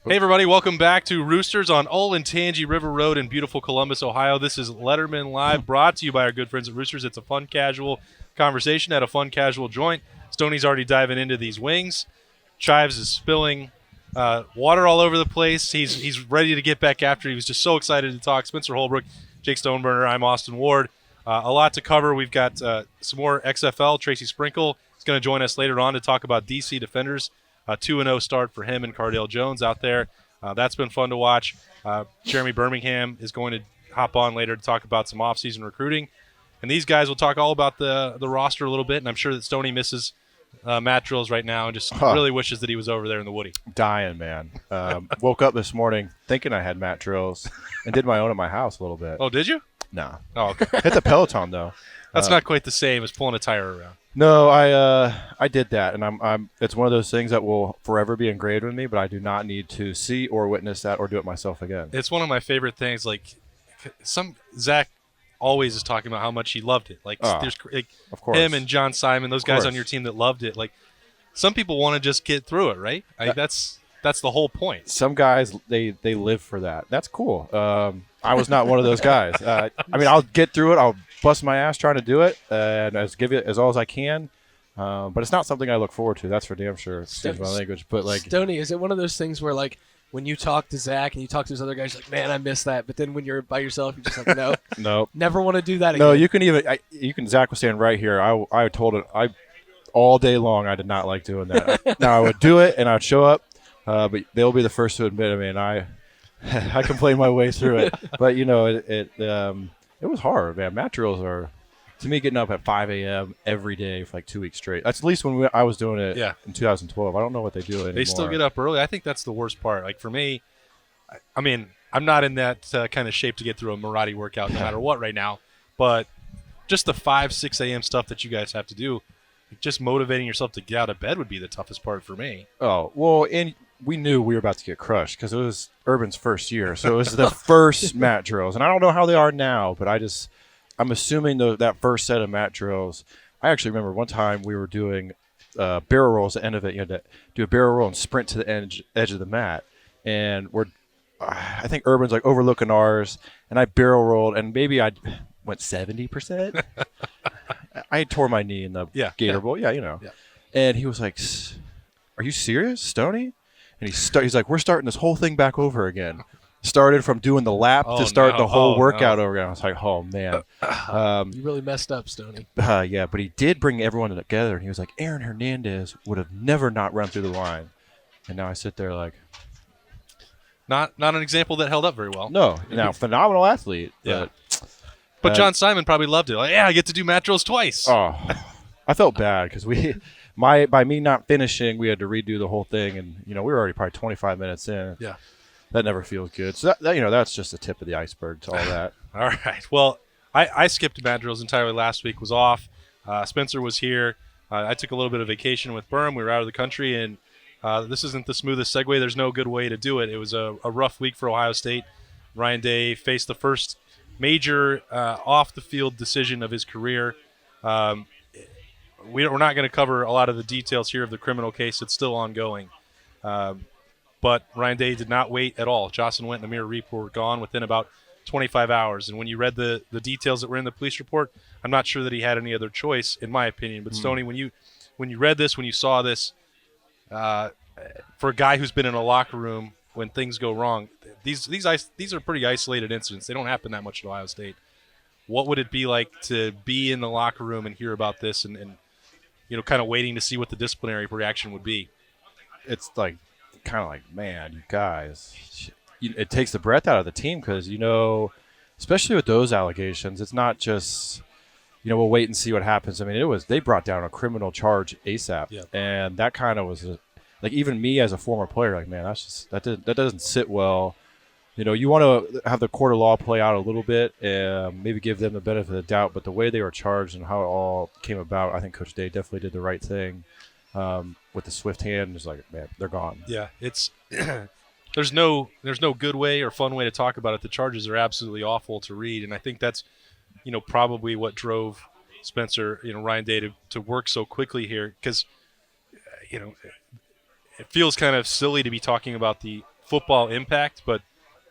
Hey, everybody. Welcome back to Roosters on Olentangy River Road in beautiful Columbus, Ohio. This is Lettermen Live, brought to you by our good friends at Roosters. It's a fun, casual conversation at a fun, casual joint. Stoney's already diving into these wings. Chives is spilling water all over the place. He's ready to get back after. He was just so excited to talk. Spencer Holbrook, Jake Stoneburner, I'm Austin Ward. A lot to cover. We've got some more XFL. Tracy Sprinkle is going to join us later on to talk about DC Defenders. 2-0 start for him and Cardale Jones out there. That's been fun to watch. Jeremy Birmingham is going to hop on later to talk about some off-season recruiting. And these guys will talk all about the roster a little bit, and I'm sure that Stoney misses Matt Drills right now and just really wishes that he was over there in the Woody. Dying, man. Woke up this morning thinking I had Matt Drills and did my own at my house a little bit. Oh, did you? No. Oh, okay. Hit the Peloton, though. That's not quite the same as pulling a tire around. No, I did that, and I'm. It's one of those things that will forever be engraved with me. But I do not need to see or witness that or do it myself again. It's one of my favorite things. Like Zach always is talking about how much he loved it. There's of course, him and John Simon, those guys on your team that loved it. Like some people want to just get through it, right? That's the whole point. Some guys they live for that. That's cool. I was not one of those guys. I mean, I'll get through it. I'll bust my ass trying to do it and give it as all as I can. But it's not something I look forward to. That's for damn sure. Excuse my language. But like, Stoney, is it one of those things where like when you talk to Zach and you talk to those other guys, you're like, man, I miss that. But then when you're by yourself, you're just like, no, no, never want to do that again. No, you can even. Zach was standing right here. I told it. All day long, I did not like doing that. Now I would do it and I'd show up, but they'll be the first to admit. I mean, I complained my way through it, but you know, it was hard, man. Mat drills are, to me, getting up at 5 a.m. every day for like 2 weeks straight. That's at least when I was doing it in 2012. I don't know what they do anymore. They still get up early. I think that's the worst part. Like for me, I mean, I'm not in that kind of shape to get through a Marathi workout no matter what right now, but just the 5, 6 a.m. stuff that you guys have to do, just motivating yourself to get out of bed would be the toughest part for me. Oh, well, and we knew we were about to get crushed because it was Urban's first year. So it was the first mat drills. And I don't know how they are now, but I'm assuming that first set of mat drills. I actually remember one time we were doing barrel rolls at the end of it. You had to do a barrel roll and sprint to the edge of the mat. And I think Urban's like overlooking ours. And I barrel rolled, and maybe I went 70%. I tore my knee in the Gator Bowl. Yeah, you know. Yeah. And he was like, "Are you serious, Stoney?" And he's like, "We're starting this whole thing back over again." Started from doing the lap to start the whole workout over again. I was like, "Oh man." You really messed up, Stoney. Yeah, but he did bring everyone together, and he was like, "Aaron Hernandez would have never not run through the line," and now I sit there like, not an example that held up very well. No, now phenomenal athlete. Yeah. But John Simon probably loved it. Like, yeah, I get to do mat drills twice. Oh, I felt bad because by me not finishing, we had to redo the whole thing, and we were already probably 25 minutes in. Yeah, that never feels good. So that's just the tip of the iceberg to all that. All right. Well, I skipped mat drills entirely last week. Was off. Spencer was here. I took a little bit of vacation with Berm. We were out of the country, and this isn't the smoothest segue. There's no good way to do it. It was a rough week for Ohio State. Ryan Day faced the first major off-the-field decision of his career. We're not going to cover a lot of the details here of the criminal case. It's still ongoing. But Ryan Day did not wait at all. Jahsen, Wint, and Amir Riep were gone within about 25 hours. And when you read the details that were in the police report, I'm not sure that he had any other choice, in my opinion. But Stoney, when you read this, when you saw this, for a guy who's been in a locker room when things go wrong, these are pretty isolated incidents. They don't happen that much at Ohio State. What would it be like to be in the locker room and hear about this and kind of waiting to see what the disciplinary reaction would be? It's like kind of like, man, you guys, it takes the breath out of the team because, especially with those allegations, it's not just, we'll wait and see what happens. I mean, they brought down a criminal charge ASAP, and that kind of was like even me as a former player, like, man, that doesn't sit well. You want to have the court of law play out a little bit and maybe give them the benefit of the doubt, but the way they were charged and how it all came about, I think Coach Day definitely did the right thing with the swift hand. It's like, man, they're gone. Yeah, it's there's no good way or fun way to talk about it. The charges are absolutely awful to read, and I think that's probably what drove Spencer, Ryan Day to work so quickly here because it feels kind of silly to be talking about the football impact, but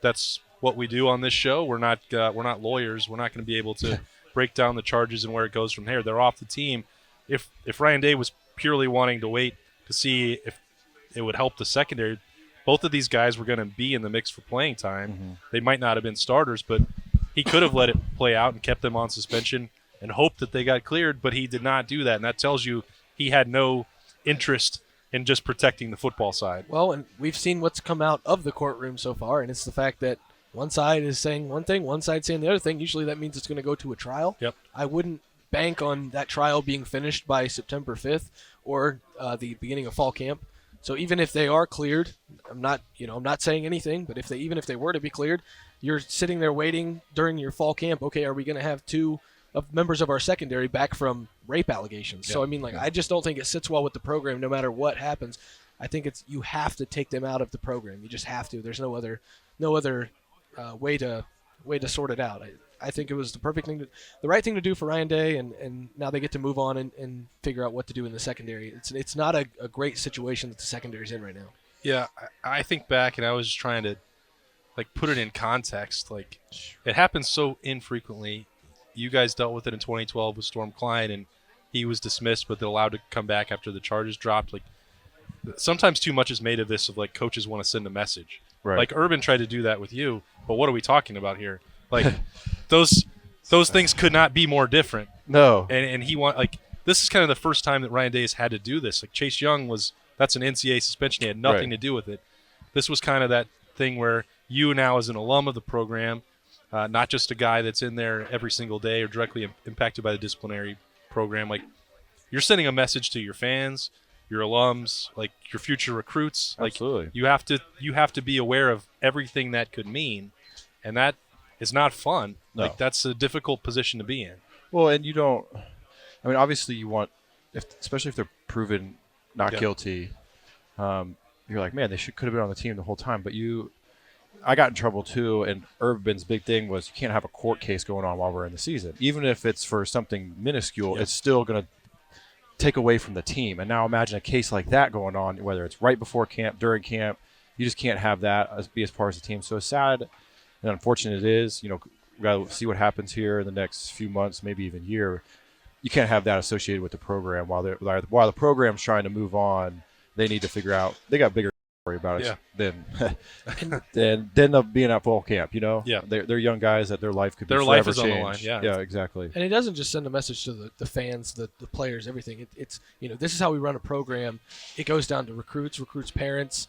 that's what we do on this show. We're not lawyers. We're not going to be able to break down the charges and where it goes from here. They're off the team. If Ryan Day was purely wanting to wait to see if it would help the secondary, both of these guys were going to be in the mix for playing time. Mm-hmm. They might not have been starters, but he could have let it play out and kept them on suspension and hoped that they got cleared, but he did not do that, and that tells you he had no interest in just protecting the football side. Well, and we've seen what's come out of the courtroom so far, and it's the fact that one side is saying one thing, one side saying the other thing. Usually that means it's going to go to a trial. Yep. I wouldn't bank on that trial being finished by September 5th or the beginning of fall camp. So even if they are cleared, I'm not saying anything, but even if they were to be cleared, you're sitting there waiting during your fall camp. Okay, are we going to have two of members of our secondary back from rape allegations? Yeah. So I just don't think it sits well with the program no matter what happens. I think you have to take them out of the program. You just have to. There's no other way to sort it out. I think it was the right thing to do for Ryan Day, and now they get to move on and figure out what to do in the secondary. It's not a great situation that the secondary's in right now. Yeah, I think back, and I was just trying to put it in context. It happens so infrequently. You guys dealt with it in 2012 with Storm Klein, and he was dismissed, but they're allowed to come back after the charges dropped. Sometimes too much is made of this, of coaches want to send a message. Right. Urban tried to do that with you, but what are we talking about here? Those things could not be more different. No. And he this is kind of the first time that Ryan Day has had to do this. Chase Young that's an NCAA suspension. He had nothing to do with it. This was kind of that thing where you now, as an alum of the program, not just a guy that's in there every single day or directly impacted by the disciplinary program, you're sending a message to your fans, your alums, your future recruits. Absolutely. You have to be aware of everything that could mean, and that is not fun. No. That's a difficult position to be in. Well, and you don't. I mean, obviously, you want, especially if they're proven not guilty. You're like, man, they could have been on the team the whole time. But I got in trouble too, and Urban's big thing was you can't have a court case going on while we're in the season, even if it's for something minuscule. It's still going to take away from the team. And now imagine a case like that going on, whether it's right before camp, during camp. You just can't have that be as part of the team. So as sad and unfortunate it is, we got to see what happens here in the next few months, maybe even year. You can't have that associated with the program while the program's trying to move on. They need to figure out they got bigger worry about it than them being at fall camp. Yeah, they're young guys that their life could be their life is changed. on the line. Yeah, exactly. And it doesn't just send a message to the fans, the players, everything. It's this is how we run a program. It goes down to recruits, parents,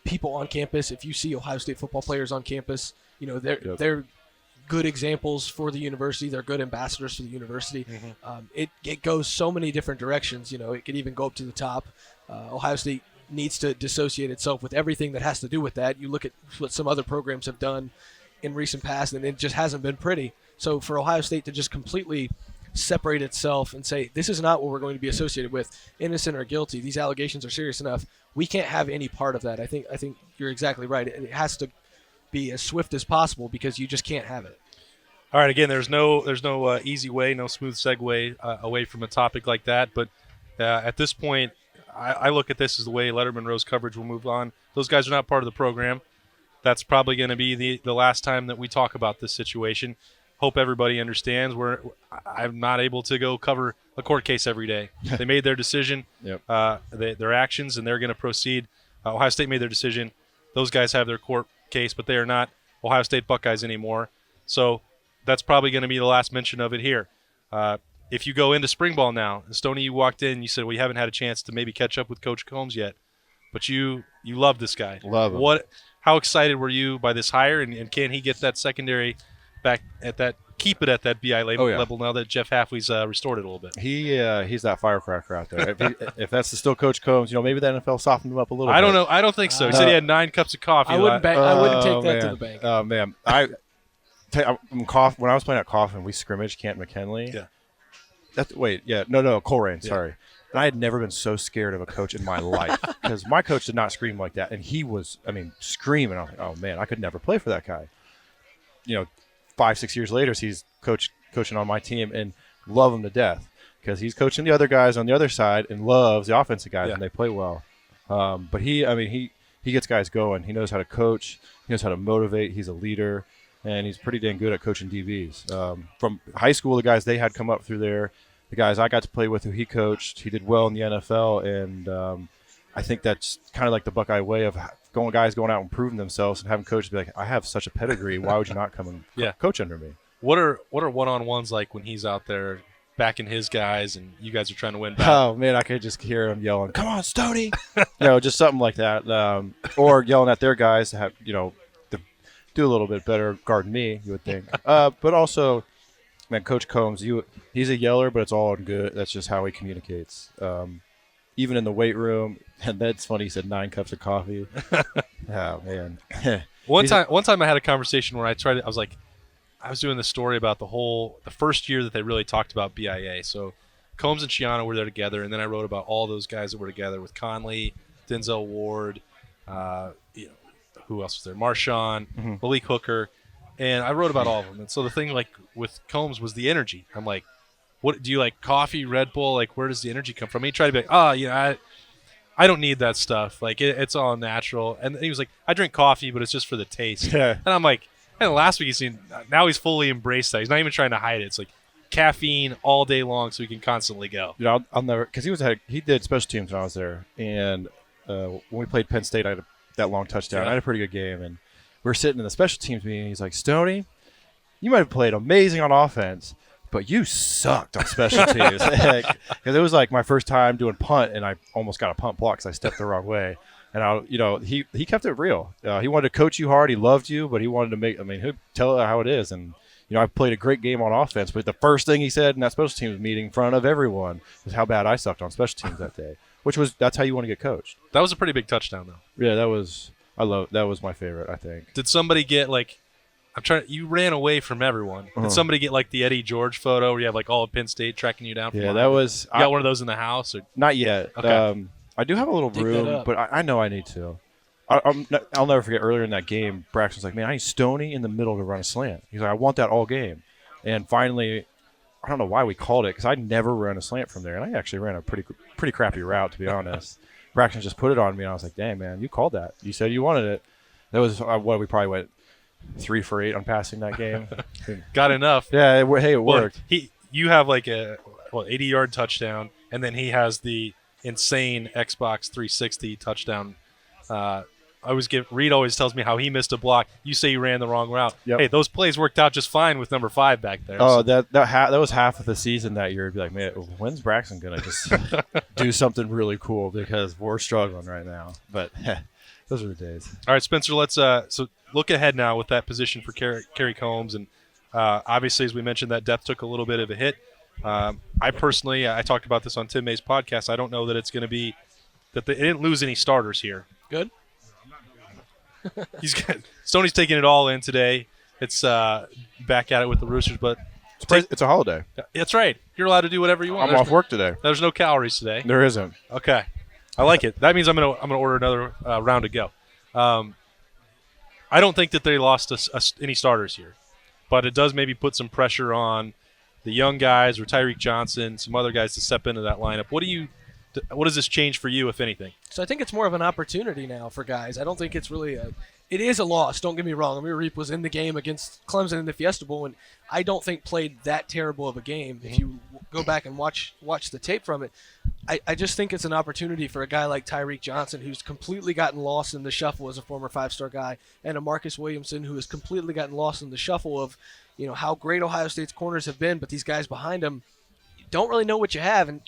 people on campus. If you see Ohio State football players on campus, they're good examples for the university. They're good ambassadors for the university. Mm-hmm. It goes so many different directions. It could even go up to the top. Ohio State needs to dissociate itself with everything that has to do with that. You look at what some other programs have done in recent past, and it just hasn't been pretty. So for Ohio State to just completely separate itself and say, this is not what we're going to be associated with, innocent or guilty, these allegations are serious enough, we can't have any part of that. I think you're exactly right. It has to be as swift as possible because you just can't have it. All right, again, there's no easy way, no smooth segue away from a topic like that, but at this point, I look at this as the way Lettermen Row's coverage will move on. Those guys are not part of the program. That's probably going to be the last time that we talk about this situation. Hope everybody understands. I'm not able to go cover a court case every day. They made their decision, their actions, and they're going to proceed. Ohio State made their decision. Those guys have their court case, but they are not Ohio State Buckeyes anymore. So that's probably going to be the last mention of it here. If you go into spring ball now, and Stoney, you walked in, you said, well, you haven't had a chance to maybe catch up with Coach Combs yet, but you love this guy. Love him. How excited were you by this hire, and can he get that secondary back keep it at that BI level now that Jeff Halfley's restored it a little bit? He's that firecracker out there. If that's still Coach Combs, maybe the NFL softened him up a little bit. I don't know. I don't think so. He said he had 9 cups of coffee. I wouldn't take that to the bank. Oh, man. When I was playing at Coffin, we scrimmaged Canton McKinley. Yeah. Coleraine, Yeah. sorry. And I had never been so scared of a coach in my life because my coach did not scream like that. And he was, screaming. I was like, oh, man, I could never play for that guy. 5-6 years later, he's coaching on my team and love him to death because he's coaching the other guys on the other side and loves the offensive guys and they play well. But he he gets guys going. He knows how to coach. He knows how to motivate. He's a leader, and he's pretty dang good at coaching DBs. From high school, the guys they had come up through there, the guys I got to play with who he coached, he did well in the NFL, and I think that's kind of like the Buckeye way of guys going out and proving themselves and having coaches be like, I have such a pedigree. Why would you not come and coach under me? What are one-on-ones like when he's out there backing his guys and you guys are trying to win back? Oh, man, I could just hear him yelling, come on, Stoney! Just something like that. Or yelling at their guys to have, to do a little bit better guarding me, you would think. But also, man, Coach Combs, he's a yeller, but it's all in good. That's just how he communicates. Even in the weight room, and that's funny, he said 9 cups of coffee. Oh, man. One time I had a conversation where I was doing the story about the first year that they really talked about BIA. So Combs and Shiano were there together, and then I wrote about all those guys that were together with Conley, Denzel Ward, who else was there? Marshawn, Malik Hooker, and I wrote about all of them. And so the thing like with Combs was the energy. I'm like, what do you like? Coffee, Red Bull? Like, where does the energy come from? He tried to be like, I don't need that stuff. Like, it's all natural. And he was like, I drink coffee, but it's just for the taste. Yeah. And I'm like, and last week now he's fully embraced that. He's not even trying to hide it. It's like caffeine all day long, so he can constantly go. I'll never, because he did special teams when I was there, and when we played Penn State, I had that long touchdown. I had a pretty good game, and we were sitting in the special teams meeting. And he's like, Stoney, you might have played amazing on offense, but you sucked on special teams. Because it was like my first time doing punt, and I almost got a punt block because I stepped the wrong way. And he kept it real. He wanted to coach you hard. He loved you, but he wanted to he'd tell it how it is. And I played a great game on offense, but the first thing he said in that special teams meeting in front of everyone was how bad I sucked on special teams that day. That's how you want to get coached. That was a pretty big touchdown, though. Yeah, that was my favorite, I think. Did somebody get like? You ran away from everyone. Did somebody get like the Eddie George photo where you have like all of Penn State tracking you down? Yeah, that was. You got one of those in the house? Or? Not yet. Okay. I do have a little room, but I know I need to. I'll never forget earlier in that game, Braxton's like, man, I need Stoney in the middle to run a slant. He's like, I want that all game. And finally, I don't know why we called it because I never ran a slant from there. And I actually ran a pretty crappy route, to be honest. Braxton just put it on me, and I was like, dang, man, you called that. You said you wanted it. That was we probably went 3 for 8 on passing that game. Got enough. Yeah, it worked. You have like a 80-yard touchdown, and then he has the insane Xbox 360 touchdown. Reed always tells me how he missed a block. You say you ran the wrong route. Yep. Hey, those plays worked out just fine with number 5 back there. Oh, so. that was half of the season that year. It'd be like, man, when's Braxton gonna just do something really cool because we're struggling right now. But those are the days. All right, Spencer. Let's so look ahead now with that position for Kerry Combs, and obviously, as we mentioned, that depth took a little bit of a hit. I personally, I talked about this on Tim May's podcast. I don't know that it's going to be that they didn't lose any starters here. Good. Stoney's taking it all in today. It's back at it with the Roosters, but it's a holiday. That's right. You're allowed to do whatever you want. I'm off work today. There's no calories today. There isn't. Okay, I like it. That means I'm gonna order another round to go. I don't think that they lost any starters here, but it does maybe put some pressure on the young guys or Tyreek Jahsen, some other guys to step into that lineup. What does this change for you, if anything? So I think it's more of an opportunity now for guys. I don't think it's really it is a loss. Don't get me wrong. Amir Riep was in the game against Clemson in the Fiesta Bowl, and I don't think played that terrible of a game. If you go back and watch the tape from it, I just think it's an opportunity for a guy like Tyreek Jahsen, who's completely gotten lost in the shuffle as a former 5-star guy, and a Marcus Williamson, who has completely gotten lost in the shuffle of how great Ohio State's corners have been, but these guys behind them don't really know what you have. And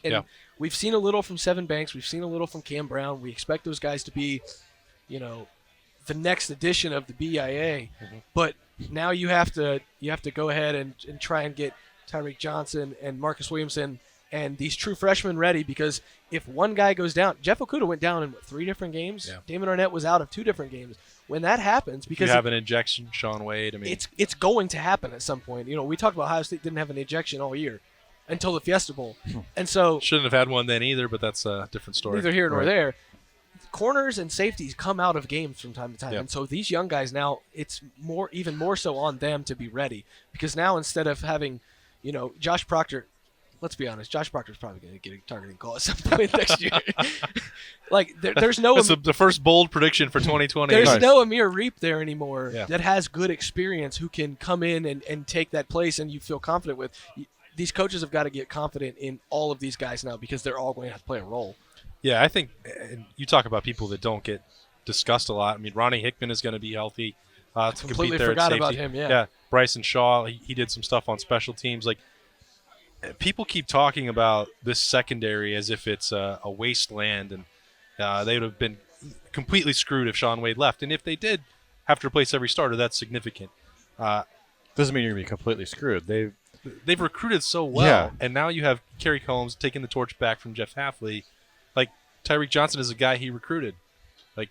we've seen a little from Seven Banks. We've seen a little from Cam Brown. We expect those guys to be, the next edition of the BIA. Mm-hmm. But now you have to go ahead and try and get Tyreek Jahsen and Marcus Williamson and these true freshmen ready, because if one guy goes down, Jeff Okudah went down in 3 different games. Yeah. Damon Arnett was out of 2 different games. When that happens, because you have an injection, Sean Wade. It's going to happen at some point. We talked about Ohio State didn't have an injection all year until the Fiesta Bowl, and so shouldn't have had one then either. But that's a different story. Neither here nor there. Corners and safeties come out of games from time to time, yep. And so these young guys now, it's even more so on them to be ready, because now instead of having, Josh Proctor, let's be honest, Josh Proctor's probably going to get a targeting call at some point next year. Like there's no That's the first bold prediction for 2020. there's no Amir Riep there anymore Yeah. that has good experience who can come in and take that place and you feel confident with. These coaches have got to get confident in all of these guys now because they're all going to have to play a role. Yeah, I think and you talk about people that don't get discussed a lot. I mean, Ronnie Hickman is going to be healthy to Completely compete there forgot at about safety. him, yeah. Bryson Shaw, he did some stuff on special teams. Like, people keep talking about this secondary as if it's a wasteland, and they would have been completely screwed if Sean Wade left. And if they did have to replace every starter, that's significant. Doesn't mean you're going to be completely screwed. They've recruited so well, Yeah. and now you have Kerry Combs taking the torch back from Jeff Hafley. Like, Tyreek Johnson is a guy he recruited. Like,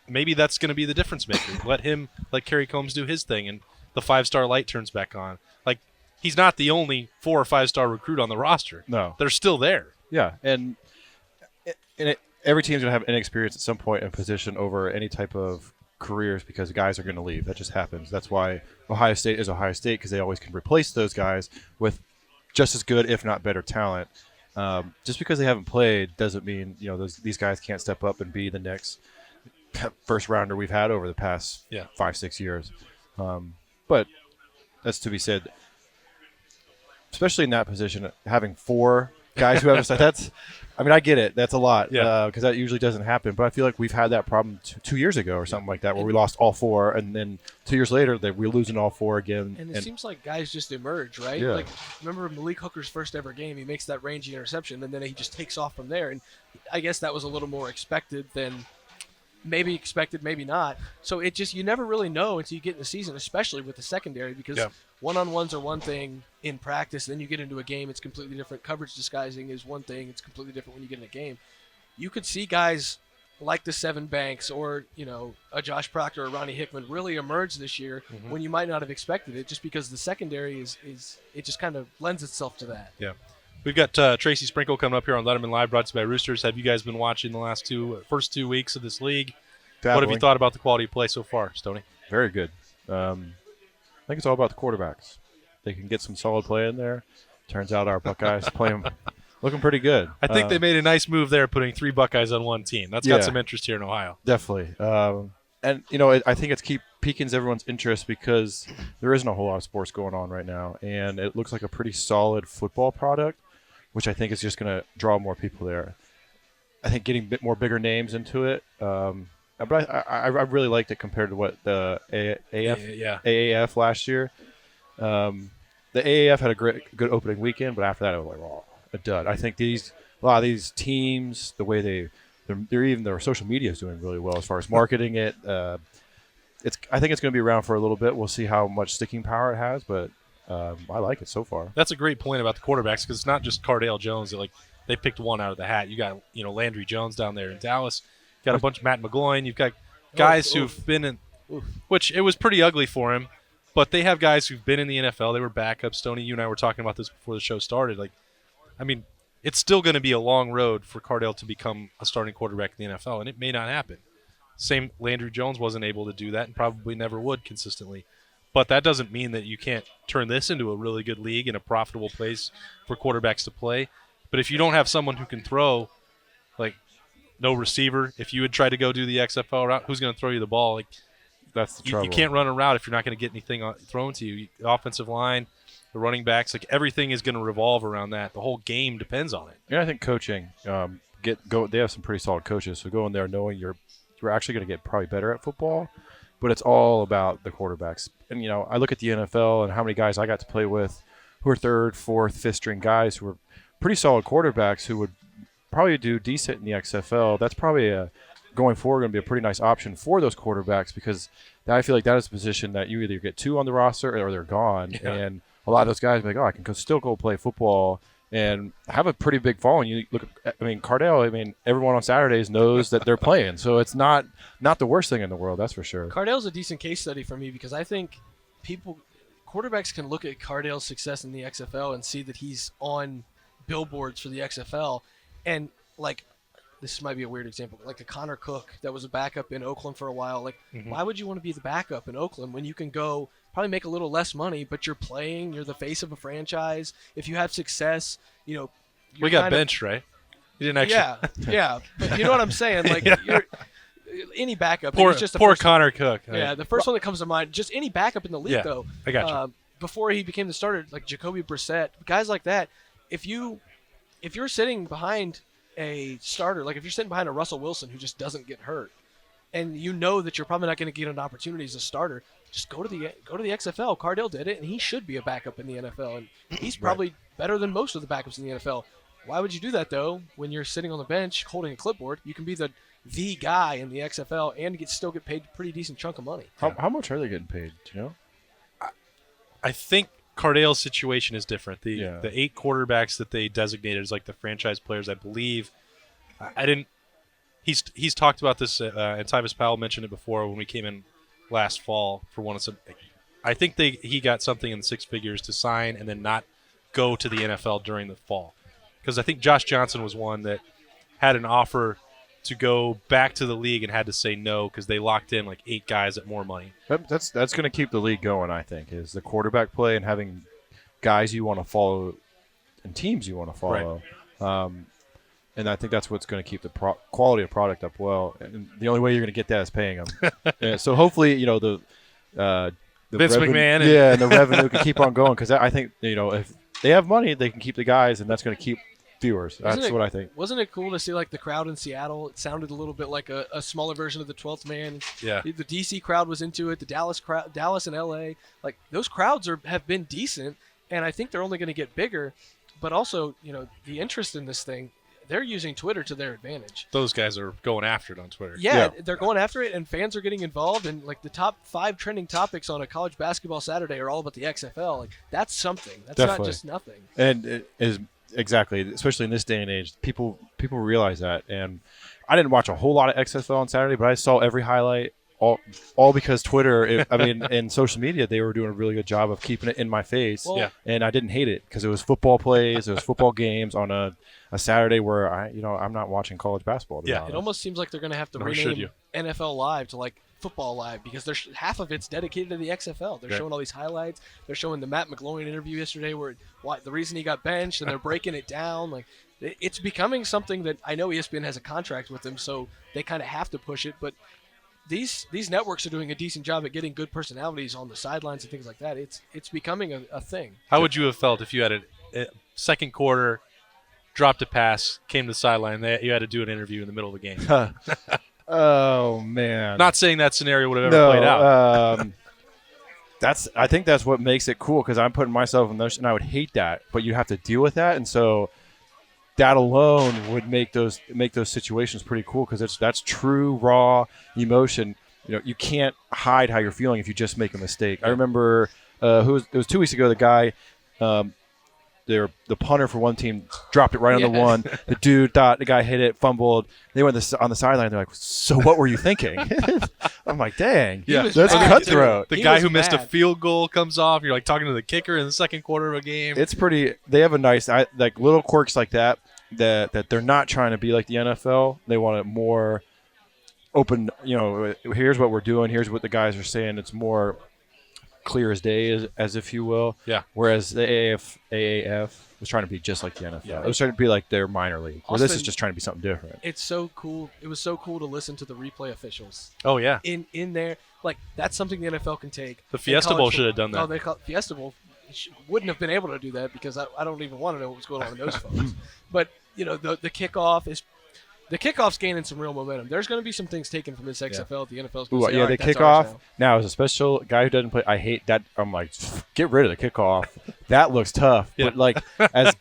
maybe that's going to be the difference maker. Let Kerry Combs do his thing, and the 5-star light turns back on. Like, he's not the only 4 or 5-star recruit on the roster. No. They're still there. Yeah, and every team's going to have inexperience at some point in position over any type of careers because guys are going to leave. That just happens. That's why Ohio State is Ohio State, because they always can replace those guys with just as good, if not better, talent. Just because they haven't played doesn't mean these guys can't step up and be the next first rounder we've had over the past 5-6 years. But that's to be said. Especially in that position, having 4 guys who haven't started, I get it. That's a lot because that usually doesn't happen. But I feel like we've had that problem 2 years ago or something like that where we lost all 4, and then 2 years later we're losing all 4 again. And it seems like guys just emerge, right? Yeah. Like, remember Malik Hooker's first ever game? He makes that rangy interception, and then he just takes off from there. And I guess that was a little more expected than maybe expected, maybe not. So you never really know until you get in the season, especially with the secondary, because one-on-ones are one thing in practice. Then you get into a game, it's completely different. Coverage disguising is one thing. It's completely different when you get in a game. You could see guys like the Seven Banks or, a Josh Proctor or Ronnie Hickman really emerge this year when you might not have expected it, just because the secondary it just kind of lends itself to that. Yeah. We've got Tracy Sprinkle coming up here on Lettermen Live, brought to you by Roosters. Have you guys been watching the first 2 weeks of this league? Dabbling. What have you thought about the quality of play so far, Stoney? Very good. I think it's all about the quarterbacks. They can get some solid play in there. Turns out our Buckeyes looking pretty good. I think they made a nice move there, putting 3 Buckeyes on one team. That's got some interest here in Ohio. Definitely. And, I think it's piquing everyone's interest because there isn't a whole lot of sports going on right now. And it looks like a pretty solid football product, which I think is just going to draw more people there. I think getting a bit more bigger names into it. But I really liked it compared to what the AAF last year. The AAF had a good opening weekend, but after that it was like, a dud. I think a lot of these teams, the way their social media is doing really well as far as marketing it. I think it's going to be around for a little bit. We'll see how much sticking power it has, but I like it so far. That's a great point about the quarterbacks because it's not just Cardale Jones that they picked one out of the hat. You got Landry Jones down there in Dallas. You got a bunch of Matt McGloin. You've got guys who've been in, which it was pretty ugly for him, but they have guys who've been in the NFL. They were backups. Stoney, you and I were talking about this before the show started. It's still going to be a long road for Cardale to become a starting quarterback in the NFL, and it may not happen. Same, Landry Jones wasn't able to do that and probably never would consistently. But that doesn't mean that you can't turn this into a really good league and a profitable place for quarterbacks to play. But if you don't have someone who can throw, no receiver, if you would try to go do the XFL route, who's going to throw you the ball? That's the trouble. You can't run a route if you're not going to get anything thrown to you. The offensive line, the running backs, everything is going to revolve around that. The whole game depends on it. Yeah, I think coaching, they have some pretty solid coaches, so go in there knowing you're actually going to get probably better at football, but it's all about the quarterbacks. And, I look at the NFL and how many guys I got to play with who are 3rd, 4th, 5th string guys who are pretty solid quarterbacks who would probably do decent in the XFL. That's probably going forward going to be a pretty nice option for those quarterbacks because I feel like that is a position that you either get 2 on the roster or they're gone. Yeah. And a lot of those guys are like, I can still go play football and have a pretty big following. You look at, Cardale, everyone on Saturdays knows that they're playing. So it's not the worst thing in the world, that's for sure. Cardale's a decent case study for me because I think quarterbacks can look at Cardale's success in the XFL and see that he's on billboards for the XFL. And this might be a weird example, like a Connor Cook that was a backup in Oakland for a while. Like, why would you want to be the backup in Oakland when you can go probably make a little less money, but you're playing, you're the face of a franchise. If you have success, we got benched, right? You didn't actually. Yeah. But you know what I'm saying? Like, you're any backup. Poor just the Connor Cook. Yeah, the first one that comes to mind, just any backup in the league, though. I got you. Before he became the starter, like Jacoby Brissett, guys like that, if you're sitting behind a starter, like if you're sitting behind a Russell Wilson who just doesn't get hurt, and you know that you're probably not going to get an opportunity as a starter, just go to the XFL. Cardell did it, and he should be a backup in the NFL, and he's probably better than most of the backups in the NFL. Why would you do that, though, when you're sitting on the bench holding a clipboard? You can be the guy in the XFL and still get paid a pretty decent chunk of money. How much are they getting paid? Do you know? I think Cardale's situation is different. The 8 quarterbacks that they designated as like the franchise players, I believe. He's talked about this, and Tyvis Powell mentioned it before when we came in last fall for one of some. I think he got something in 6 figures to sign and then not go to the NFL during the fall, because I think Josh Johnson was one that had an offer to go back to the league and had to say no because they locked in like 8 guys at more money. That's going to keep the league going, I think, is the quarterback play and having guys you want to follow and teams you want to follow. Right. And I think that's what's going to keep the quality of product up well. And the only way you're going to get that is paying them. So hopefully, the Vince McMahon. And the revenue can keep on going, because I think, if they have money, they can keep the guys, and that's going to keep viewers. That's what I think. Wasn't it cool to see like the crowd in Seattle? It sounded a little bit like a smaller version of the 12th Man. Yeah. The DC crowd was into it. The Dallas and LA, like those crowds have been decent, and I think they're only going to get bigger. But also, the interest in this thing, they're using Twitter to their advantage. Those guys are going after it on Twitter. Yeah, they're going after it, and fans are getting involved. And like the top 5 trending topics on a college basketball Saturday are all about the XFL. Like that's something. That's Definitely. Not just nothing. And it is. Exactly, especially in this day and age, people realize that. And I didn't watch a whole lot of XFL on Saturday, but I saw every highlight, all because Twitter. And social media, they were doing a really good job of keeping it in my face. Well, and I didn't hate it because it was football plays, it was football games on a Saturday where I'm not watching college basketball. It almost seems like they're going to have to rename NFL Live to like Football Live, because there's half of it's dedicated to the XFL. They're showing all these highlights. They're showing the Matt McGloin interview yesterday where the reason he got benched, and they're breaking it down. Like it's becoming something that I know ESPN has a contract with them, so they kind of have to push it. But these networks are doing a decent job at getting good personalities on the sidelines and things like that. It's becoming a thing. How would you have felt if you had a second quarter, dropped a pass, came to the sideline, you had to do an interview in the middle of the game? Oh man! Not saying that scenario would have ever played out. I think that's what makes it cool, because I'm putting myself in those, and I would hate that, but you have to deal with that, and so that alone would make those situations pretty cool, because that's true raw emotion. You can't hide how you're feeling if you just make a mistake. I remember it was 2 weeks ago. The guy. The punter for one team dropped it right on the one. The dude thought the guy hit it, fumbled. They went on the sideline. They're like, "So what were you thinking?" I'm like, "Dang, that's cutthroat." The guy who missed a field goal comes off. You're like talking to the kicker in the second quarter of a game. It's pretty. They have a nice like little quirks like that they're not trying to be like the NFL. They want it more open. Here's what we're doing. Here's what the guys are saying. It's more clear as day, as if you will. Yeah. Whereas the AAF was trying to be just like the NFL. Yeah. It was trying to be like their minor league. Well, this is just trying to be something different. It's so cool. It was so cool to listen to the replay officials. Oh yeah. In there, like that's something the NFL can take. The Fiesta Bowl should have done that. Oh, they call it Fiesta Bowl. Wouldn't have been able to do that because I don't even want to know what was going on in those phones. But the kickoff is. The kickoff's gaining some real momentum. There's going to be some things taken from this XFL. The NFL's going to say, the kickoff now is a special guy who doesn't play. I hate that. I'm like, get rid of the kickoff. That looks tough. Yeah. But like, as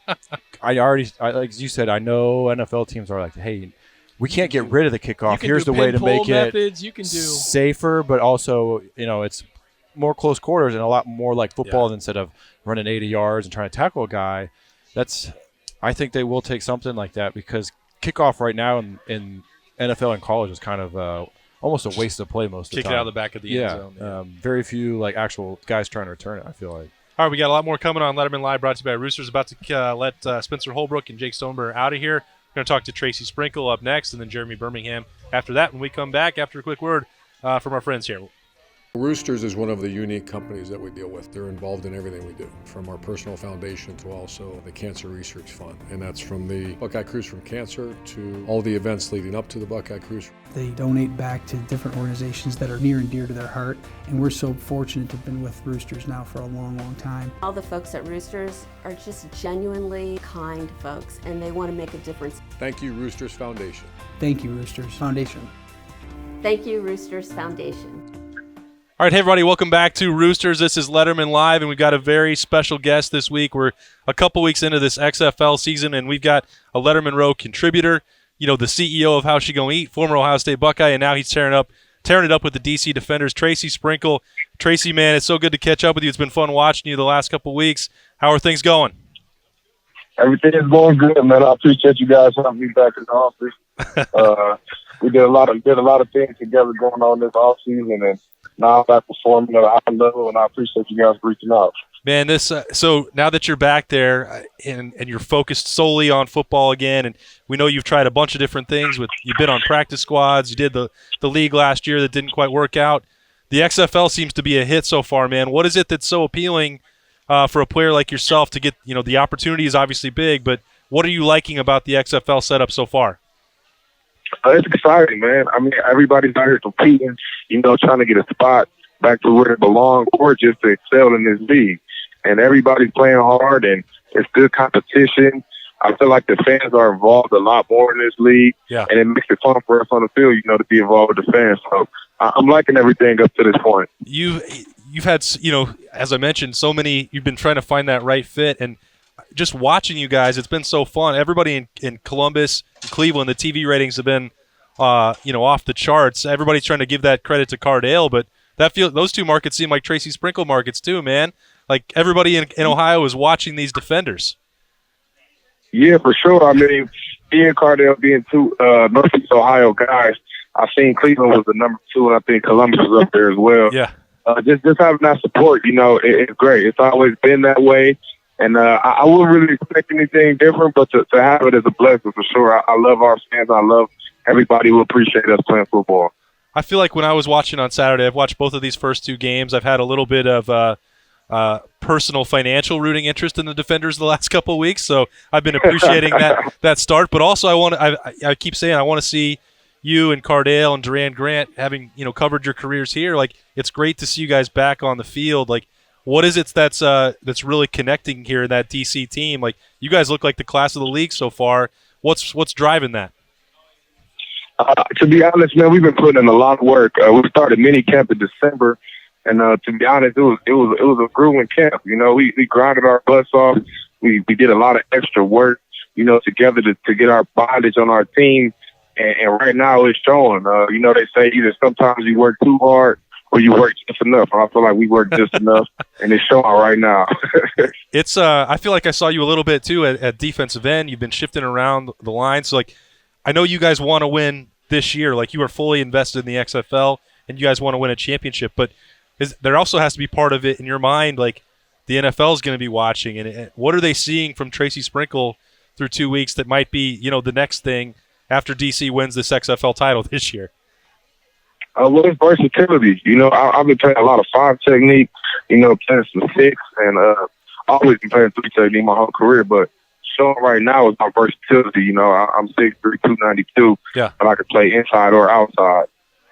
like you said, I know NFL teams are like, hey, we can't get rid of the kickoff. Here's the way to make it safer, but also it's more close quarters and a lot more like football instead of running 80 yards and trying to tackle a guy. I think they will take something like that, because kickoff right now in NFL and college is kind of almost a waste of play most of the time. Kick it out of the back of the end zone. Yeah. Very few like actual guys trying to return it, I feel like. All right, we got a lot more coming on Lettermen Live, brought to you by Roosters. About to let Spencer Holbrook and Jake Stoneburner out of here. We're going to talk to Tracy Sprinkle up next, and then Jeremy Birmingham after that when we come back after a quick word from our friends here. Roosters is one of the unique companies that we deal with. They're involved in everything we do, from our personal foundation to also the Cancer Research Fund. And that's from the Buckeye Cruise from Cancer to all the events leading up to the Buckeye Cruise. They donate back to different organizations that are near and dear to their heart. And we're so fortunate to have been with Roosters now for a long, long time. All the folks at Roosters are just genuinely kind folks, and they want to make a difference. Thank you, Roosters Foundation. Thank you, Roosters Foundation. Thank you, Roosters Foundation. All right, hey everybody, welcome back to Roosters. This is Lettermen Live, and we've got a very special guest this week. We're a couple weeks into this XFL season, and we've got a Lettermen Row contributor, the CEO of How She Gonna Eat, former Ohio State Buckeye, and now he's tearing it up with the DC Defenders, Tracy Sprinkle. Tracy, man, it's so good to catch up with you. It's been fun watching you the last couple weeks. How are things going? Everything is going good, man. I appreciate you guys having me back in the office. We did a lot of things together going on this off season, and now I'm back performing at a high level, and I appreciate you guys reaching out. Man, this so now that you're back there and you're focused solely on football again, and we know you've tried a bunch of different things. You've been on practice squads. You did the league last year that didn't quite work out. The XFL seems to be a hit so far, man. What is it that's so appealing for a player like yourself to get? The opportunity is obviously big, but what are you liking about the XFL setup so far? It's exciting, man. I mean, everybody's out here competing, trying to get a spot back to where they belong or just to excel in this league. And everybody's playing hard, and it's good competition. I feel like the fans are involved a lot more in this league, and it makes it fun for us on the field, to be involved with the fans. So I'm liking everything up to this point. You've had, as I mentioned, so many. You've been trying to find that right fit, and just watching you guys, it's been so fun. Everybody in Columbus, Cleveland, the TV ratings have been, off the charts. Everybody's trying to give that credit to Cardale, but those two markets seem like Tracy Sprinkle markets too, man. Like everybody in Ohio is watching these defenders. Yeah, for sure. I mean, being Cardale being two Northeast Ohio guys, I seen Cleveland was the number 2, and I think Columbus was up there as well. Yeah. Just having that support, it's great. It's always been that way. And I wouldn't really expect anything different, but to have it is a blessing for sure. I love our fans. I love everybody who appreciates us playing football. I feel like when I was watching on Saturday, I've watched both of these first 2 games. I've had a little bit of personal financial rooting interest in the Defenders the last couple of weeks, so I've been appreciating that start. But also, I keep saying I want to see you and Cardale and Duran Grant having covered your careers here. Like, it's great to see you guys back on the field. Like, what is it that's really connecting here in that DC team? Like, you guys look like the class of the league so far. What's driving that? To be honest, man, we've been putting in a lot of work. We started mini camp in December, and to be honest, it was a grueling camp. We grinded our butts off. We did a lot of extra work, together to get our bondage on our team. And right now it's showing. They say either sometimes you work too hard or you work just enough. I feel like we work just enough, and it's showing right now. It's I feel like I saw you a little bit too at defensive end. You've been shifting around the line. So I know you guys want to win this year. Like, you are fully invested in the XFL, and you guys want to win a championship. But there also has to be part of it in your mind, like the NFL is going to be watching, and what are they seeing from Tracy Sprinkle through 2 weeks that might be the next thing after DC wins this XFL title this year? Well, it's versatility. I've been playing a lot of 5 technique, playing some 6, and always been playing 3 technique my whole career. But showing right now is my versatility. I'm 6'3", 292, yeah, and I can play inside or outside.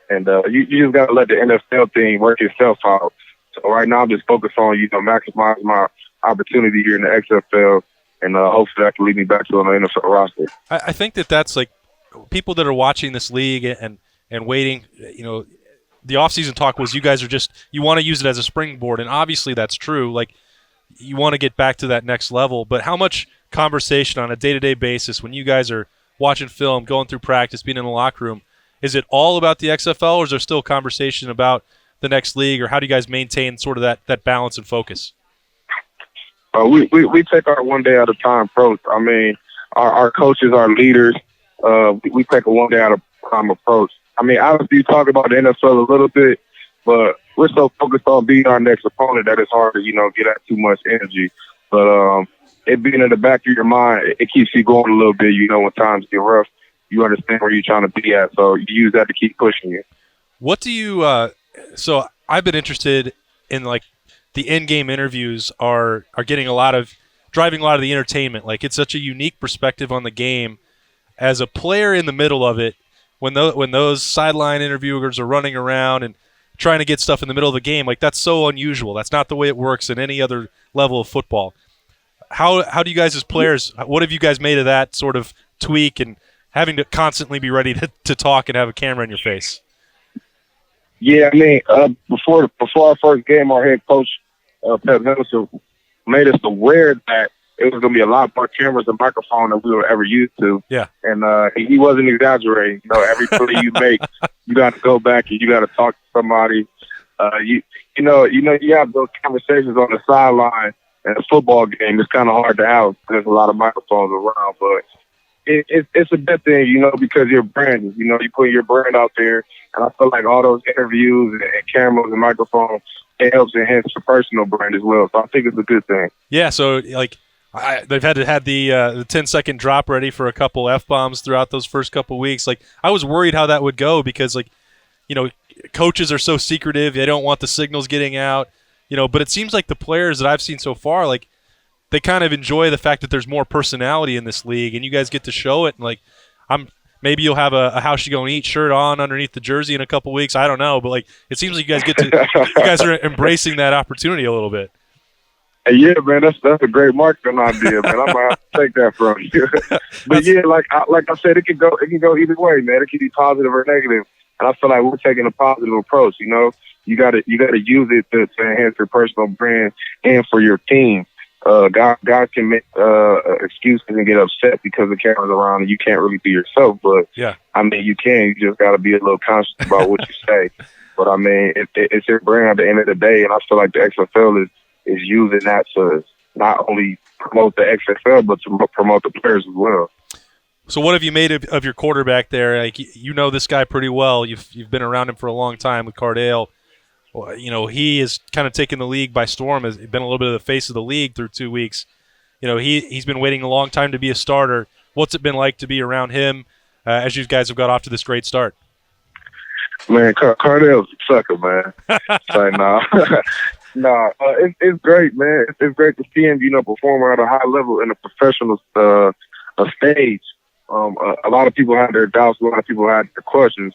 And you just got to let the NFL thing work itself out. So right now I'm just focused on, maximize my opportunity here in the XFL, and hopefully that can lead me back to an NFL roster. I think that's like people that are watching this league and waiting, the offseason talk was you guys are you want to use it as a springboard, and obviously that's true. Like, you want to get back to that next level, but how much conversation on a day-to-day basis when you guys are watching film, going through practice, being in the locker room, is it all about the XFL, or is there still conversation about the next league, or how do you guys maintain sort of that balance and focus? We take our one day at a time approach. I mean, our coaches, our leaders, we take a one day at a time approach. I mean, obviously you talk about the NFL a little bit, but we're so focused on beating our next opponent that it's hard to, get out too much energy. But it being in the back of your mind, it keeps you going a little bit. You know, when times get rough, you understand where you're trying to be at. So you use that to keep pushing you. What do you so I've been interested in, like, the in-game interviews are getting driving a lot of the entertainment. Like, it's such a unique perspective on the game. As a player in the middle of it, when those sideline interviewers are running around and trying to get stuff in the middle of the game, like, that's so unusual. That's not the way it works in any other level of football. How do you guys as players, what have you guys made of that sort of tweak and having to constantly be ready to talk and have a camera in your face? Yeah, I mean, before our first game, our head coach, Pep Henderson, made us aware that it was going to be a lot more cameras and microphones than we were ever used to. Yeah. And he wasn't exaggerating. You know, every play you make, you got to go back and you got to talk to somebody. You have those conversations on the sideline in a football game. It's kind of hard to have because there's a lot of microphones around. But it's a good thing, you know, because you're branded. You know, you put your brand out there. And I feel like all those interviews and cameras and microphones, it helps enhance your personal brand as well. So I think it's a good thing. Yeah, so, like, they've had to have the 10-second drop ready for a couple F-bombs throughout those first couple weeks. Like, I was worried how that would go because, like, you know, coaches are so secretive. They don't want the signals getting out, you know. But it seems like the players that I've seen so far, like, they kind of enjoy the fact that there's more personality in this league, and you guys get to show it. And, like, maybe you'll have a How's She Gonna Eat shirt on underneath the jersey in a couple weeks. I don't know, but, like, it seems like you guys are embracing that opportunity a little bit. Hey, yeah, man, that's a great marketing idea, man. I might have to take that from you. But yeah, like I said, it can go either way, man. It can be positive or negative, and I feel like we're taking a positive approach. You know, you gotta use it to enhance your personal brand and for your team. Guys can make excuses and get upset because the camera's around and you can't really be yourself. But yeah, I mean, you can. You just gotta be a little conscious about what you say. But I mean, it's your brand at the end of the day, and I feel like the XFL is using that to not only promote the XFL, but to promote the players as well. So what have you made of your quarterback there? Like, you know this guy pretty well. You've been around him for a long time with Cardale. Well, you know, he has kind of taken the league by storm, has been a little bit of the face of the league through 2 weeks. You know, he's been waiting a long time to be a starter. What's it been like to be around him as you guys have got off to this great start? Man, Cardale's a sucker, man. It's great, man. It's great to see him, you know, perform at a high level in a professional stage. A lot of people had their doubts, a lot of people had their questions,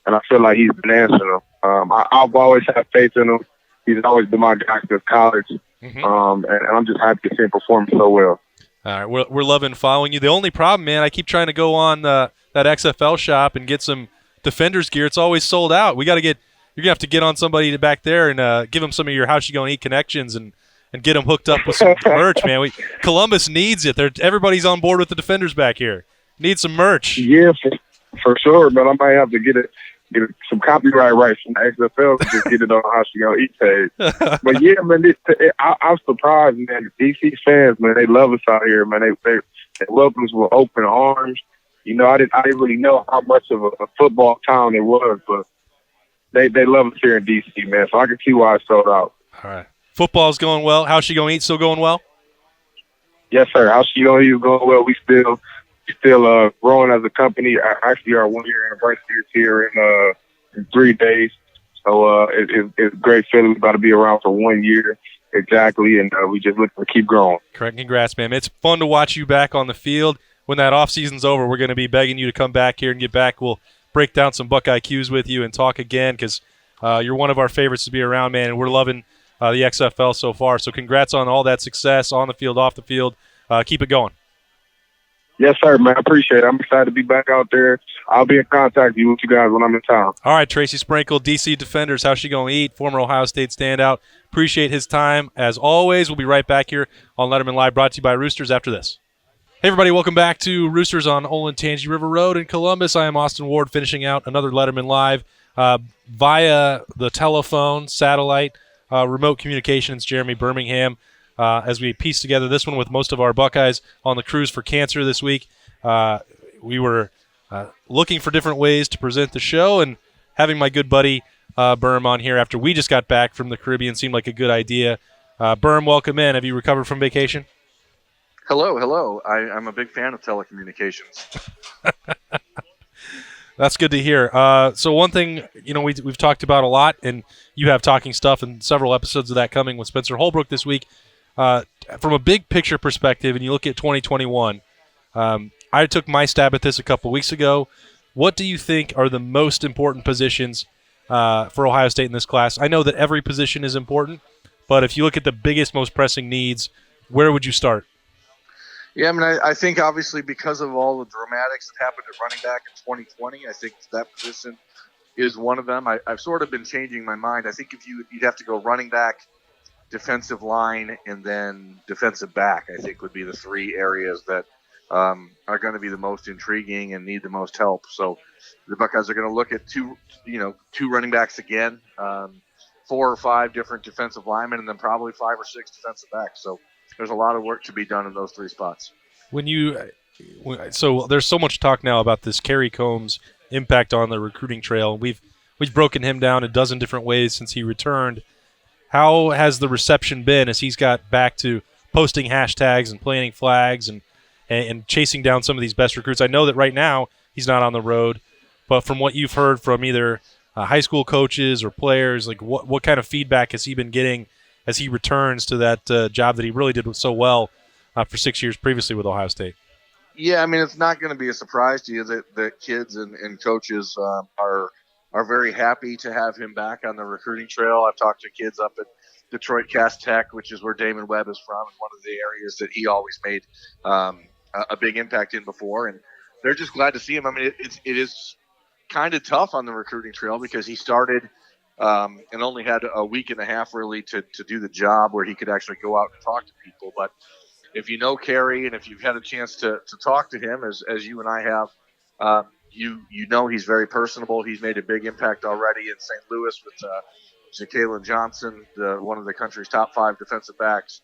and I feel like he's been answering them. I've always had faith in him. He's always been my guy since college, and I'm just happy to see him perform so well. All right, we're loving following you. The only problem, man, I keep trying to go on that XFL shop and get some Defenders gear. It's always sold out. You're gonna have to get on somebody back there and give them some of your How's She Gonna Eat connections and get them hooked up with some merch, man. Columbus needs it. Everybody's on board with the Defenders back here. Need some merch. Yeah, for sure, but I might have to get some copyright rights from the XFL to just get it on How's She Gonna Eat page. But yeah, man, I'm surprised, man. The DC fans, man, they love us out here, man. They welcome us with open arms. You know, I didn't really know how much of a football town it was, but they love us here in DC, man. So I can see why it's sold out. All right, football's going well. How's She Gonna Eat still going well? Yes, sir. How's She Gonna Eat is going well. We still growing as a company. Actually, our 1-year anniversary is here in 3 days. So it's a great feeling. We're about to be around for 1 year exactly, and we just looking to keep growing. Correct. Congrats, man. It's fun to watch you back on the field. When that off season's over, we're going to be begging you to come back here and get back. We'll break down some Buckeye Qs with you and talk again because you're one of our favorites to be around, man, and we're loving the XFL so far. So congrats on all that success on the field, off the field. Keep it going. Yes, sir, man. I appreciate it. I'm excited to be back out there. I'll be in contact with you guys when I'm in town. All right, Tracy Sprinkle, DC Defenders, How's She Gonna Eat, former Ohio State standout. Appreciate his time. As always, we'll be right back here on Lettermen Live, brought to you by Roosters after this. Hey, everybody, welcome back to Roosters on Olentangy River Road in Columbus. I am Austin Ward, finishing out another Lettermen Live via the telephone, satellite, remote communications, Jeremy Birmingham, as we piece together this one with most of our Buckeyes on the cruise for cancer this week. We were looking for different ways to present the show, and having my good buddy Berm on here after we just got back from the Caribbean seemed like a good idea. Berm, welcome in. Have you recovered from vacation? Hello. I'm a big fan of telecommunications. That's good to hear. So one thing, we've talked about a lot, and you have talking stuff and several episodes of that coming with Spencer Holbrook this week. From a big picture perspective, and you look at 2021, I took my stab at this a couple weeks ago. What do you think are the most important positions for Ohio State in this class? I know that every position is important, but if you look at the biggest, most pressing needs, where would you start? Yeah, I mean, I think obviously because of all the dramatics that happened at running back in 2020, I think that position is one of them. I've sort of been changing my mind. I think if you'd have to go running back, defensive line, and then defensive back, I think would be the three areas that are going to be the most intriguing and need the most help. So the Buckeyes are going to look at two running backs again, 4 or 5 different defensive linemen, and then probably 5 or 6 defensive backs. So there's a lot of work to be done in those 3 spots. So there's so much talk now about this Kerry Combs' impact on the recruiting trail. We've broken him down a dozen different ways since he returned. How has the reception been as he's got back to posting hashtags and planting flags and chasing down some of these best recruits? I know that right now he's not on the road, but from what you've heard from either high school coaches or players, like what kind of feedback has he been getting as he returns to that job that he really did so well for 6 years previously with Ohio State? Yeah, I mean, it's not going to be a surprise to you that kids and coaches are very happy to have him back on the recruiting trail. I've talked to kids up at Detroit Cass Tech, which is where Damon Webb is from, and one of the areas that he always made a big impact in before, and they're just glad to see him. I mean, it is kind of tough on the recruiting trail because he started and only had a week and a half really to do the job where he could actually go out and talk to people. But if you know Kerry and if you've had a chance to talk to him, as you and I have, you know he's very personable. He's made a big impact already in St. Louis with Jahsen Johnson, one of the country's top 5 defensive backs,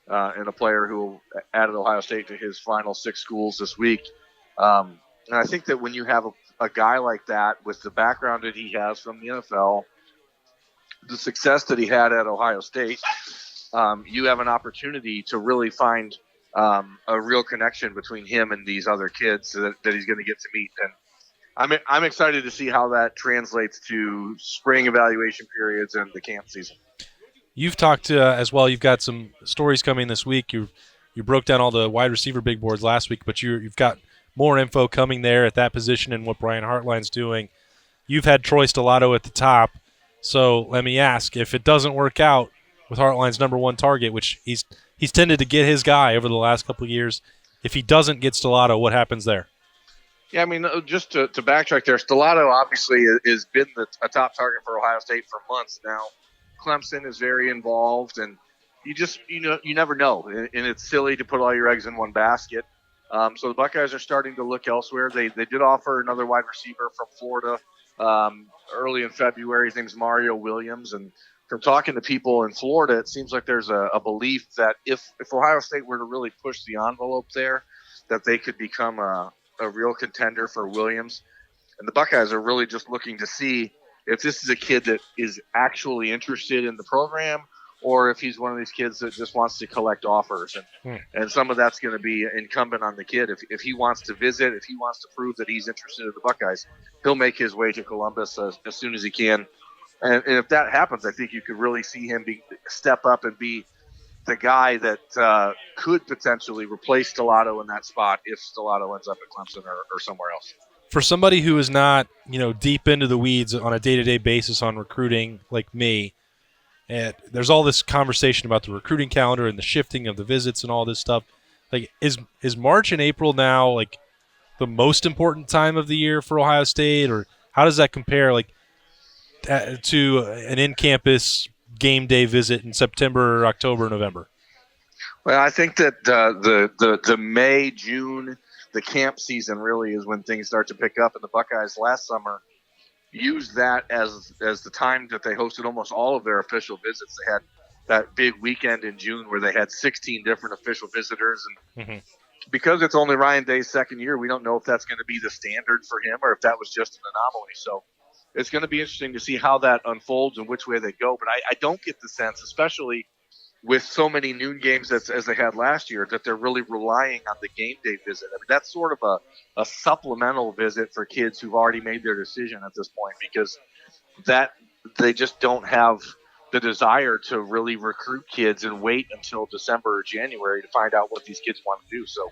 and a player who added Ohio State to his final 6 schools this week. And I think that when you have a guy like that with the background that he has from the NFL, the success that he had at Ohio State, you have an opportunity to really find a real connection between him and these other kids that he's going to get to meet. And I'm excited to see how that translates to spring evaluation periods and the camp season. You've talked as well. You've got some stories coming this week. You broke down all the wide receiver big boards last week, but you've got more info coming there at that position and what Brian Hartline's doing. You've had Troy Stellato at the top. So let me ask, if it doesn't work out with Hartline's number 1 target, which he's tended to get his guy over the last couple of years, if he doesn't get Stellato, what happens there? Yeah, I mean, just to backtrack there, Stellato obviously has been a top target for Ohio State for months now. Clemson is very involved, and you never know, and it's silly to put all your eggs in one basket. So the Buckeyes are starting to look elsewhere. They did offer another wide receiver from Florida early in February. His name's Mario Williams, and from talking to people in Florida, it seems like there's a belief that if Ohio State were to really push the envelope there, that they could become a real contender for Williams. And the Buckeyes are really just looking to see if this is a kid that is actually interested in the program or if he's one of these kids that just wants to collect offers. And some of that's going to be incumbent on the kid. If he wants to visit, if he wants to prove that he's interested in the Buckeyes, he'll make his way to Columbus as soon as he can. And if that happens, I think you could really see him step up and be the guy that could potentially replace Stellato in that spot if Stellato ends up at Clemson or somewhere else. For somebody who is not, deep into the weeds on a day-to-day basis on recruiting like me, there's all this conversation about the recruiting calendar and the shifting of the visits and all this stuff. Like, is March and April now like the most important time of the year for Ohio State, or how does that compare to an in-campus game day visit in September, October, November? Well, I think that the May, June, the camp season really is when things start to pick up. And the Buckeyes last summer used that as the time that they hosted almost all of their official visits. They had that big weekend in June where they had 16 different official visitors. And because it's only Ryan Day's second year, we don't know if that's going to be the standard for him or if that was just an anomaly. So it's going to be interesting to see how that unfolds and which way they go. But I don't get the sense, especially with so many noon games as they had last year, that they're really relying on the game day visit. I mean, that's sort of a supplemental visit for kids who've already made their decision at this point, because that they just don't have the desire to really recruit kids and wait until December or January to find out what these kids want to do. So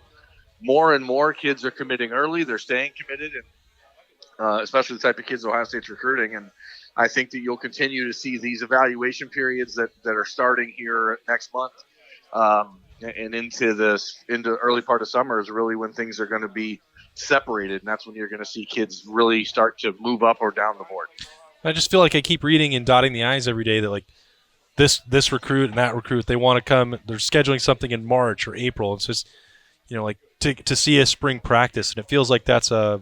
more and more kids are committing early. They're staying committed, and especially the type of kids Ohio State's recruiting. And I think that you'll continue to see these evaluation periods that are starting here next month and into early part of summer is really when things are going to be separated, and that's when you're going to see kids really start to move up or down the board. I just feel like I keep reading and dotting the I's every day that like this recruit and that recruit, they want to come, they're scheduling something in March or April. It's just, like to see a spring practice, and it feels like that's I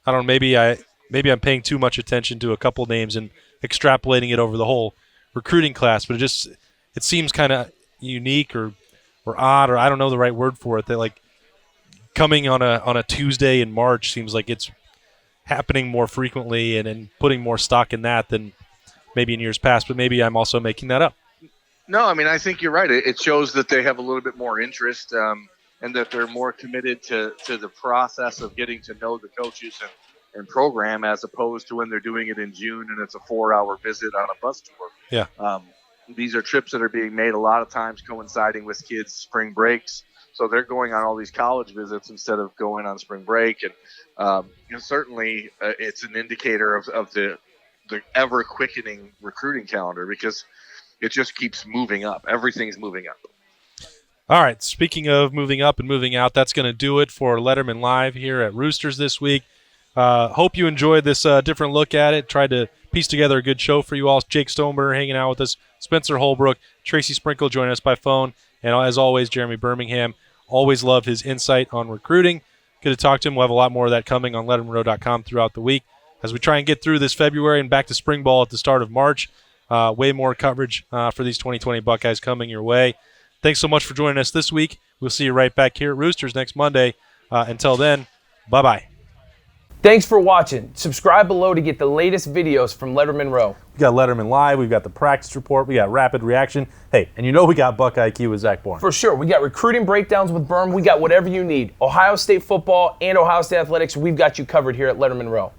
don't know, maybe I'm paying too much attention to a couple names and extrapolating it over the whole recruiting class, but it seems kind of unique or odd, or I don't know the right word for it, that like coming on a Tuesday in March seems like it's happening more frequently and putting more stock in that than maybe in years past, but maybe I'm also making that up. No, I mean, I think you're right. It shows that they have a little bit more interest and that they're more committed to the process of getting to know the coaches and program, as opposed to when they're doing it in June and it's a 4-hour visit on a bus tour. Yeah. These are trips that are being made a lot of times coinciding with kids' spring breaks. So they're going on all these college visits instead of going on spring break. And certainly it's an indicator of the ever-quickening recruiting calendar, because it just keeps moving up. Everything's moving up. All right, speaking of moving up and moving out, that's going to do it for Lettermen Live here at Roosters this week. Hope you enjoyed this different look at it. Tried to piece together a good show for you all. Jake Stoneburner hanging out with us, Spencer Holbrook, Tracy Sprinkle joining us by phone, and as always, Jeremy Birmingham. Always love his insight on recruiting. Good to talk to him. We'll have a lot more of that coming on lettermenrow.com throughout the week as we try and get through this February and back to spring ball at the start of March. Way more coverage for these 2020 Buckeyes coming your way. Thanks so much for joining us this week. We'll see you right back here at Roosters next Monday. Until then, bye-bye. Thanks for watching. Subscribe below to get the latest videos from Lettermen Row. We got Lettermen Live, we've got the practice report, we got rapid reaction. Hey, and we got Buckeye IQ with Zach Bourne. For sure. We got recruiting breakdowns with Berm. We got whatever you need. Ohio State football and Ohio State athletics, we've got you covered here at Lettermen Row.